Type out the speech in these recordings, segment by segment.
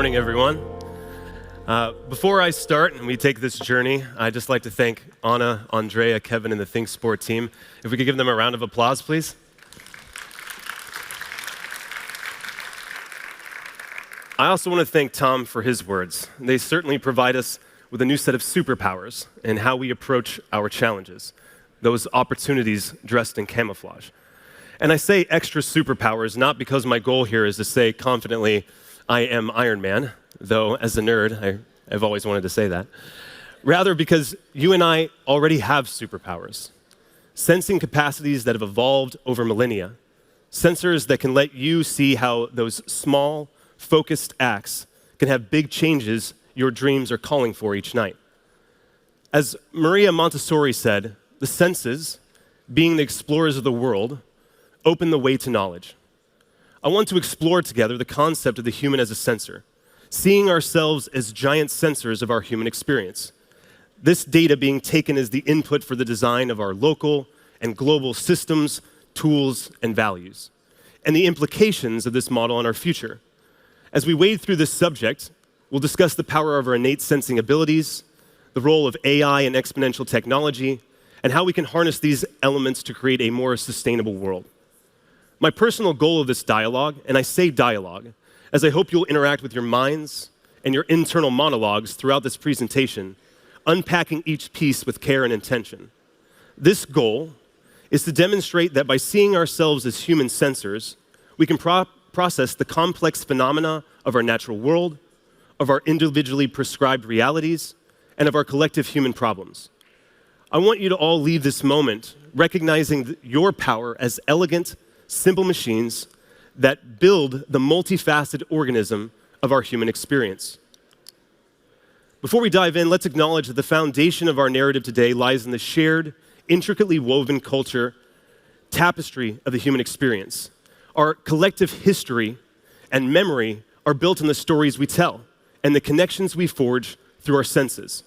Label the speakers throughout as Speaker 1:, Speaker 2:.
Speaker 1: morning, everyone. Before I start and we take this journey, I'd just like to thank Anna, Andrea, Kevin, and the Think Sport team. If we could give them a round of applause, please. I also want to thank Tom for his words. They certainly provide us with a new set of superpowers in how we approach our challenges, those opportunities dressed in camouflage. And I say extra superpowers not because my goal here is to say confidently, I am Iron Man, though as a nerd, I've always wanted to say that. Rather because you and I already have superpowers, sensing capacities that have evolved over millennia, sensors that can let you see how those small, focused acts can have big changes your dreams are calling for each night. As Maria Montessori said, the senses, being the explorers of the world, open the way to knowledge. I want to explore together the concept of the human as a sensor, seeing ourselves as giant sensors of our human experience. This data being taken as the input for the design of our local and global systems, tools, and values, and the implications of this model on our future. As we wade through this subject, we'll discuss the power of our innate sensing abilities, the role of AI and exponential technology, and how we can harness these elements to create a more sustainable world. My personal goal of this dialogue, and I say dialogue, as I hope you'll interact with your minds and your internal monologues throughout this presentation, unpacking each piece with care and intention. This goal is to demonstrate that by seeing ourselves as human sensors, we can process the complex phenomena of our natural world, of our individually prescribed realities, and of our collective human problems. I want you to all leave this moment recognizing your power as elegant, simple machines that build the multifaceted organism of our human experience. Before we dive in, let's acknowledge that the foundation of our narrative today lies in the shared, intricately woven culture tapestry of the human experience. Our collective history and memory are built on the stories we tell and the connections we forge through our senses.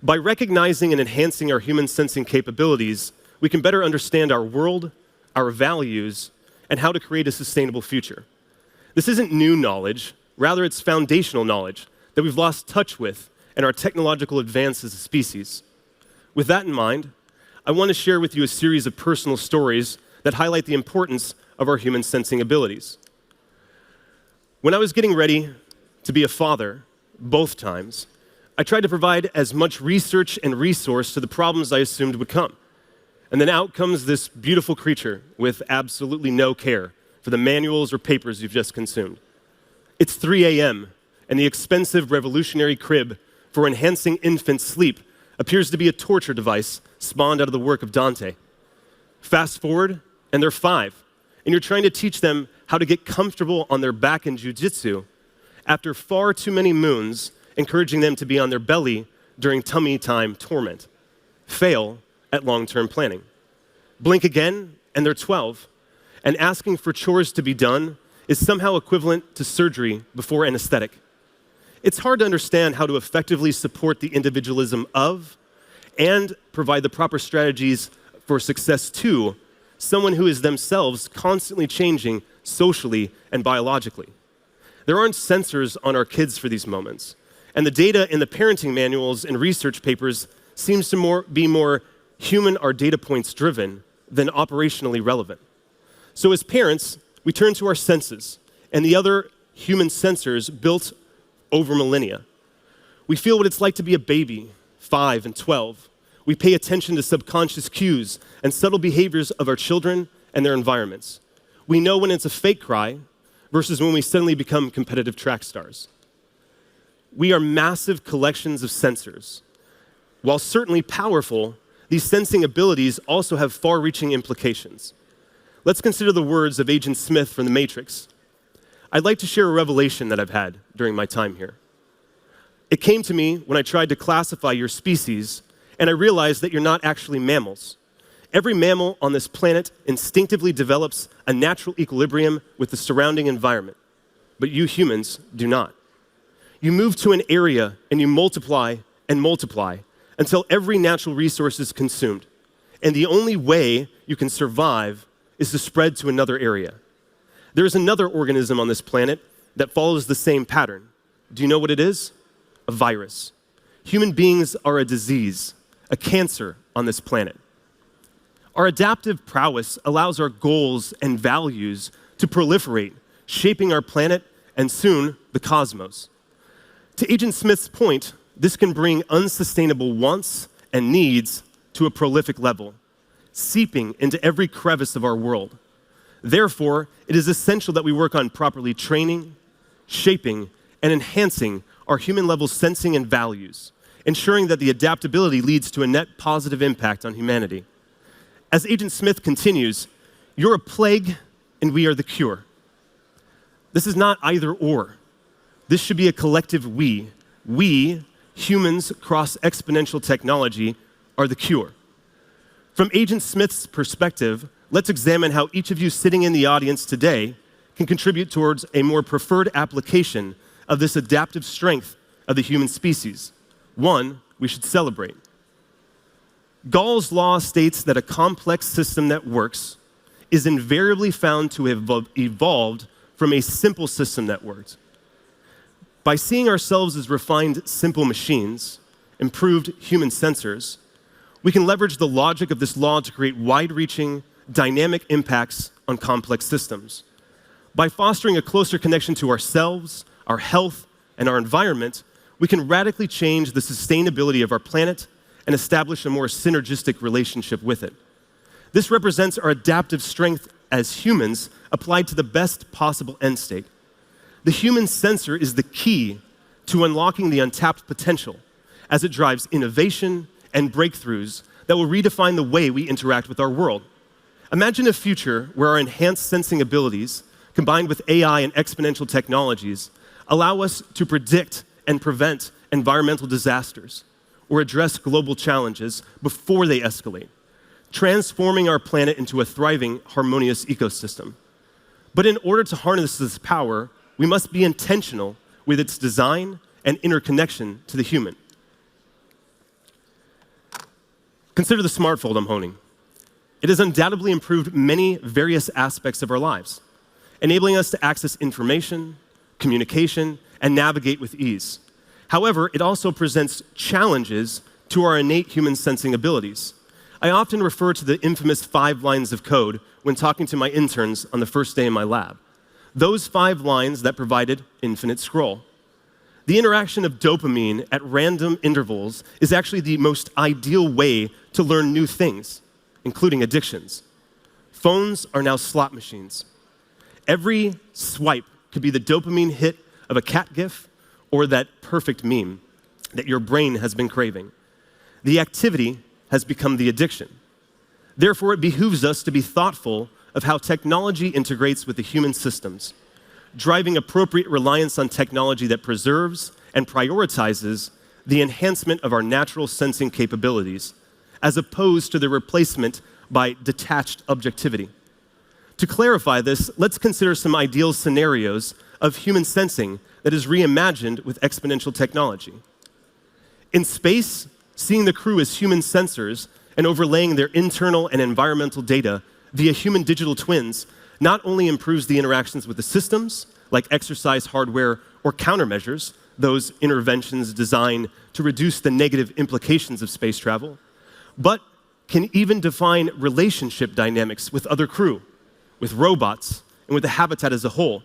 Speaker 1: By recognizing and enhancing our human sensing capabilities, we can better understand our world, our values, and how to create a sustainable future. This isn't new knowledge, rather it's foundational knowledge that we've lost touch with in our technological advance as a species. With that in mind, I want to share with you a series of personal stories that highlight the importance of our human sensing abilities. When I was getting ready to be a father, both times, I tried to provide as much research and resource to the problems I assumed would come. And then out comes this beautiful creature with absolutely no care for the manuals or papers you've just consumed. It's 3 a.m., and the expensive revolutionary crib for enhancing infant sleep appears to be a torture device spawned out of the work of Dante. Fast forward, and they're 5, and you're trying to teach them how to get comfortable on their back in jiu-jitsu after far too many moons encouraging them to be on their belly during tummy time torment. Fail at long-term planning. Blink again, and they're 12, and asking for chores to be done is somehow equivalent to surgery before anesthetic. It's hard to understand how to effectively support the individualism of and provide the proper strategies for success to someone who is themselves constantly changing socially and biologically. There aren't sensors on our kids for these moments, and the data in the parenting manuals and research papers seems to be more human or data points driven than operationally relevant. So as parents, we turn to our senses and the other human sensors built over millennia. We feel what it's like to be a baby, 5 and 12. We pay attention to subconscious cues and subtle behaviors of our children and their environments. We know when it's a fake cry versus when we suddenly become competitive track stars. We are massive collections of sensors. While certainly powerful, these sensing abilities also have far-reaching implications. Let's consider the words of Agent Smith from The Matrix. I'd like to share a revelation that I've had during my time here. It came to me when I tried to classify your species, and I realized that you're not actually mammals. Every mammal on this planet instinctively develops a natural equilibrium with the surrounding environment, but you humans do not. You move to an area and you multiply and multiply until every natural resource is consumed. And the only way you can survive is to spread to another area. There is another organism on this planet that follows the same pattern, Do you know what it is? A virus. Human beings are a disease, a cancer on this planet. Our adaptive prowess allows our goals and values to proliferate, shaping our planet and soon the cosmos. To Agent Smith's point, this can bring unsustainable wants and needs to a prolific level, seeping into every crevice of our world. Therefore, it is essential that we work on properly training, shaping, and enhancing our human-level sensing and values, ensuring that the adaptability leads to a net positive impact on humanity. As Agent Smith continues, you're a plague and we are the cure. This is not either or. This should be a collective we. We, humans across exponential technology, are the cure. From Agent Smith's perspective, let's examine how each of you sitting in the audience today can contribute towards a more preferred application of this adaptive strength of the human species, one we should celebrate. Gall's law states that a complex system that works is invariably found to have evolved from a simple system that worked. By seeing ourselves as refined, simple machines, improved human sensors, we can leverage the logic of this law to create wide-reaching, dynamic impacts on complex systems. By fostering a closer connection to ourselves, our health, and our environment, we can radically change the sustainability of our planet and establish a more synergistic relationship with it. This represents our adaptive strength as humans applied to the best possible end state. The human sensor is the key to unlocking the untapped potential as it drives innovation and breakthroughs that will redefine the way we interact with our world. Imagine a future where our enhanced sensing abilities, combined with AI and exponential technologies, allow us to predict and prevent environmental disasters or address global challenges before they escalate, transforming our planet into a thriving, harmonious ecosystem. But in order to harness this power, we must be intentional with its design and interconnection to the human. Consider the smartphone I'm holding. It has undoubtedly improved many various aspects of our lives, enabling us to access information, communication, and navigate with ease. However, it also presents challenges to our innate human sensing abilities. I often refer to the infamous 5 lines of code when talking to my interns on the first day in my lab. Those 5 lines that provided infinite scroll. The interaction of dopamine at random intervals is actually the most ideal way to learn new things, including addictions. Phones are now slot machines. Every swipe could be the dopamine hit of a cat gif or that perfect meme that your brain has been craving. The activity has become the addiction. Therefore, it behooves us to be thoughtful of how technology integrates with the human systems, driving appropriate reliance on technology that preserves and prioritizes the enhancement of our natural sensing capabilities, as opposed to the replacement by detached objectivity. To clarify this, let's consider some ideal scenarios of human sensing that is reimagined with exponential technology. In space, seeing the crew as human sensors and overlaying their internal and environmental data via human digital twins not only improves the interactions with the systems, like exercise hardware or countermeasures, those interventions designed to reduce the negative implications of space travel, but can even define relationship dynamics with other crew, with robots, and with the habitat as a whole.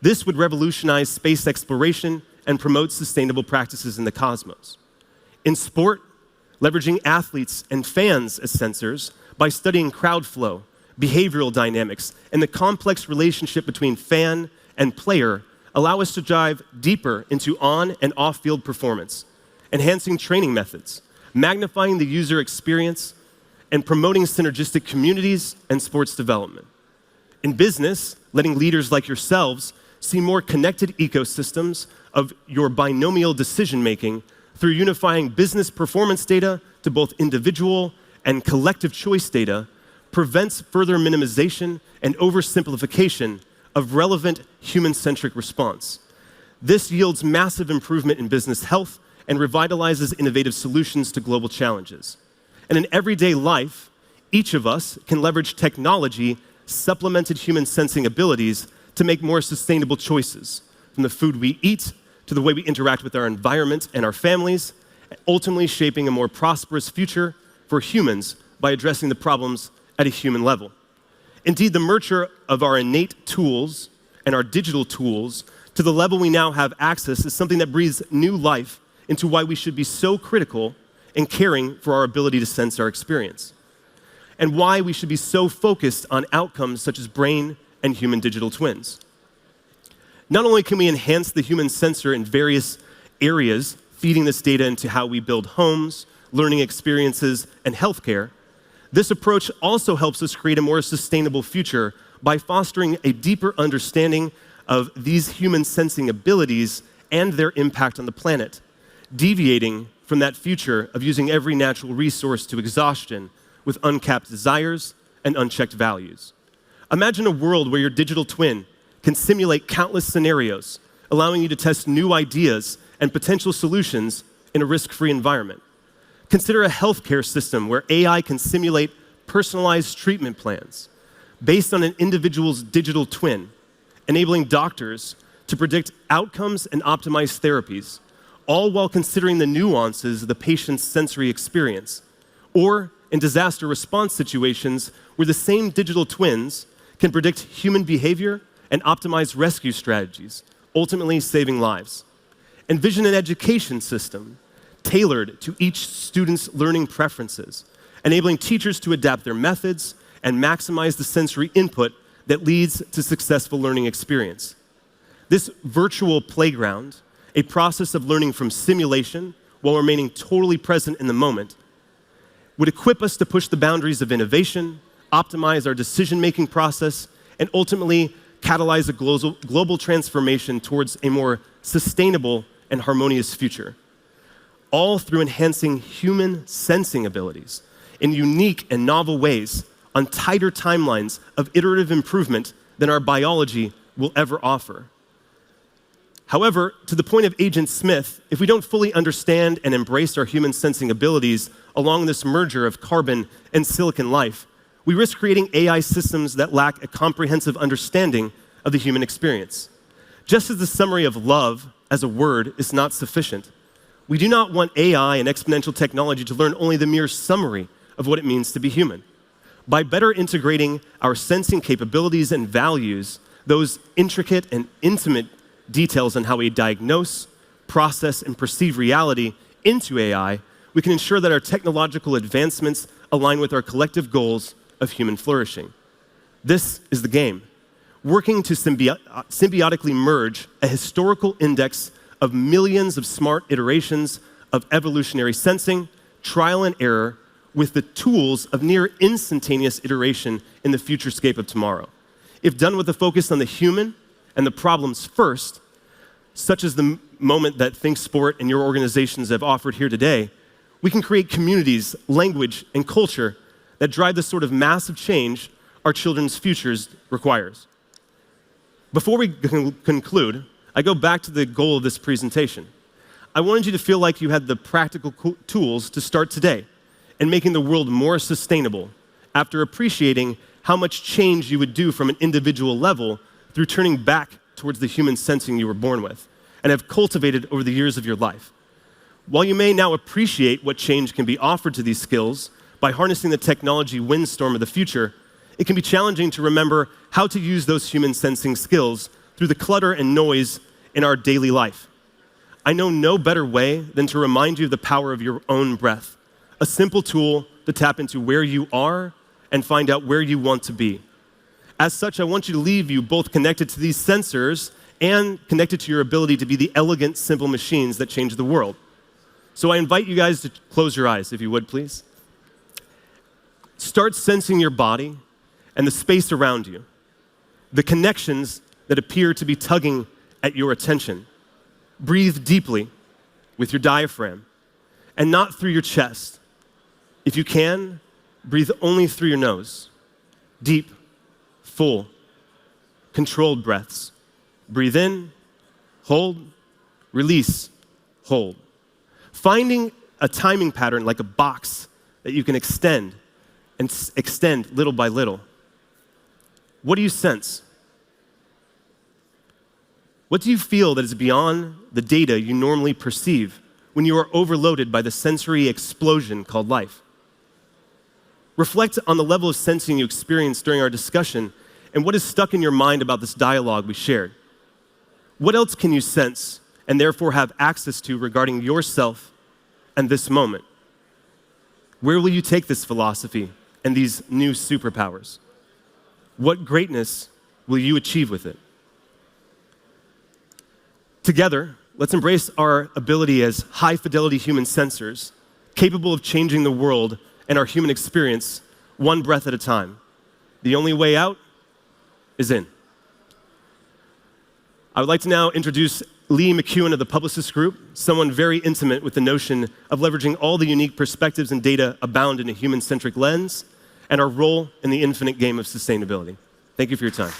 Speaker 1: This would revolutionize space exploration and promote sustainable practices in the cosmos. In sport, leveraging athletes and fans as sensors by studying crowd flow, behavioral dynamics, and the complex relationship between fan and player allow us to dive deeper into on and off-field performance, enhancing training methods, magnifying the user experience, and promoting synergistic communities and sports development. In business, letting leaders like yourselves see more connected ecosystems of your binomial decision-making through unifying business performance data to both individual and collective choice data prevents further minimization and oversimplification of relevant human-centric response. This yields massive improvement in business health and revitalizes innovative solutions to global challenges. And in everyday life, each of us can leverage technology supplemented human sensing abilities to make more sustainable choices, from the food we eat to the way we interact with our environment and our families, ultimately shaping a more prosperous future for humans by addressing the problems at a human level. Indeed, the merger of our innate tools and our digital tools to the level we now have access is something that breathes new life into why we should be so critical and caring for our ability to sense our experience, and why we should be so focused on outcomes such as brain and human digital twins. Not only can we enhance the human sensor in various areas, feeding this data into how we build homes, learning experiences, and healthcare, this approach also helps us create a more sustainable future by fostering a deeper understanding of these human sensing abilities and their impact on the planet, deviating from that future of using every natural resource to exhaustion with uncapped desires and unchecked values. Imagine a world where your digital twin can simulate countless scenarios, allowing you to test new ideas and potential solutions in a risk-free environment. Consider a healthcare system where AI can simulate personalized treatment plans based on an individual's digital twin, enabling doctors to predict outcomes and optimize therapies, all while considering the nuances of the patient's sensory experience. Or in disaster response situations where the same digital twins can predict human behavior and optimize rescue strategies, ultimately saving lives. Envision an education system tailored to each student's learning preferences, enabling teachers to adapt their methods and maximize the sensory input that leads to successful learning experience. This virtual playground, a process of learning from simulation while remaining totally present in the moment, would equip us to push the boundaries of innovation, optimize our decision-making process, and ultimately catalyze a global transformation towards a more sustainable and harmonious future, all through enhancing human sensing abilities in unique and novel ways on tighter timelines of iterative improvement than our biology will ever offer. However, to the point of Agent Smith, if we don't fully understand and embrace our human sensing abilities along this merger of carbon and silicon life, we risk creating AI systems that lack a comprehensive understanding of the human experience. Just as the summary of love as a word is not sufficient, we do not want AI and exponential technology to learn only the mere summary of what it means to be human. By better integrating our sensing capabilities and values, those intricate and intimate details on how we diagnose, process, and perceive reality into AI, we can ensure that our technological advancements align with our collective goals of human flourishing. This is the game, working to symbiotically merge a historical index of millions of smart iterations of evolutionary sensing, trial and error, with the tools of near instantaneous iteration in the futurescape of tomorrow. If done with a focus on the human and the problems first, such as the moment that ThinkSport and your organizations have offered here today, we can create communities, language, and culture that drive the sort of massive change our children's futures requires. Before we conclude, I go back to the goal of this presentation. I wanted you to feel like you had the practical tools to start today in making the world more sustainable after appreciating how much change you would do from an individual level through turning back towards the human sensing you were born with and have cultivated over the years of your life. While you may now appreciate what change can be offered to these skills by harnessing the technology windstorm of the future, it can be challenging to remember how to use those human sensing skills through the clutter and noise in our daily life. I know no better way than to remind you of the power of your own breath, a simple tool to tap into where you are and find out where you want to be. As such, I want you to leave you both connected to these sensors and connected to your ability to be the elegant, simple machines that change the world. So I invite you guys to close your eyes, if you would, please. Start sensing your body and the space around you, the connections that appear to be tugging at your attention. Breathe deeply with your diaphragm and not through your chest. If you can, breathe only through your nose. Deep, full, controlled breaths. Breathe in, hold, release, hold. Finding a timing pattern like a box that you can extend and extend little by little. What do you sense? What do you feel that is beyond the data you normally perceive when you are overloaded by the sensory explosion called life? Reflect on the level of sensing you experienced during our discussion and what is stuck in your mind about this dialogue we shared. What else can you sense and therefore have access to regarding yourself and this moment? Where will you take this philosophy and these new superpowers? What greatness will you achieve with it? Together, let's embrace our ability as high-fidelity human sensors, capable of changing the world and our human experience one breath at a time. The only way out is in. I would like to now introduce Lee McEwen of the Publicis Group, someone very intimate with the notion of leveraging all the unique perspectives and data abound in a human-centric lens and our role in the infinite game of sustainability. Thank you for your time.